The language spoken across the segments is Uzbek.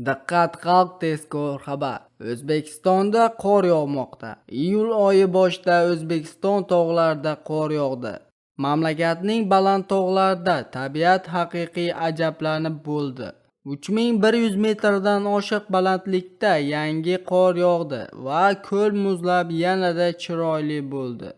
Diqqat xalq tezkor xabar. O'zbekistonda qor yog'moqda. Iyul oyi boshida O'zbekiston tog'larida qor yog'di. Mamlakatning baland tog'larida tabiat haqiqiy ajablanib bo'ldi. 3100 metrdan oshiq balandlikda yangi qor yog'di va ko'l muzlab yanada chiroyli bo'ldi.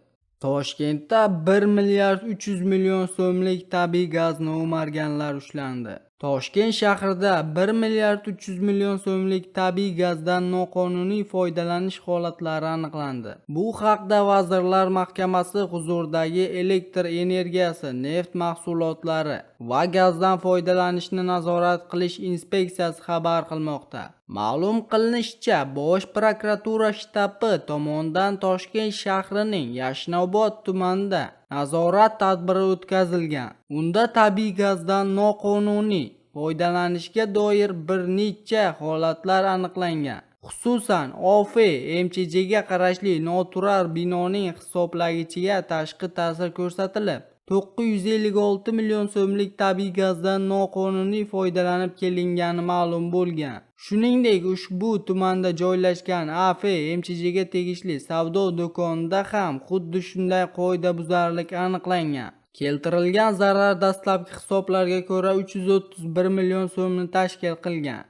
Toshkentda 1 milliard 300 million so'mlik tabiiy gazni o'marganlar ushlandi. Toshkent shahrida 1 milliard 300 million so'mlik tabiiy gazdan noqonuniy foydalanish holatlari aniqlandi. Bu haqda Vazirlar Mahkamasi huzuridagi elektr energiyasi, neft mahsulotlari va gazdan foydalanishni nazorat qilish inspeksiyasi xabar qilmoqda. Ma'lum qilinishicha, Bosh prokuratura shtabi tomonidan Toshkent shahrining Yashnobod tumanida nazorat tadbiri o'tkazilgan. Unda tabiiy gazdan noqonuniy foydalanishga doir bir necha holatlar aniqlangan. Xususan, OFE MCHga qarashli noturar binoning hisoblagichiga tashqi ta'sir ko'rsatilib, 956 million so'mlik tabiiy gazdan noqonuniy foydalanib kelingani ma'lum bo'lgan. Shuningdek, ushbu tumanda joylashgan AFE MCHga tegishli savdo do'konida ham xuddi shunday qoidabuzarlik aniqlangan. Keltirilgan zarar dastlabki hisoblarga ko'ra 331 million so'mni tashkil qilgan.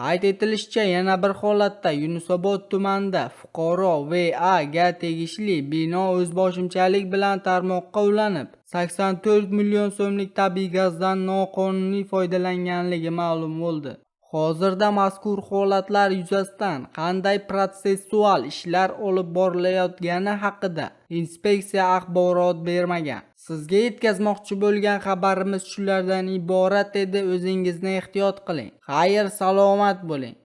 Qayd etilishicha, yana bir holatda Yunusobod tumanida fuqaro VA ga tegishli bino o'zboshimchalik bilan tarmoqqa ulanib, 84 million so'mlik tabiiy gazdan noqonuniy foydalanganligi ma'lum bo'ldi. Hozirda mazkur holatlar yuzasidan qanday protsessual ishlar olib borilayotgani haqida inspeksiya axborot bermagan. Sizga yetkazmoqchi bo'lgan xabarimiz shulardan iborat edi. O'zingizni ehtiyot qiling. Xayr, salomat bo'ling.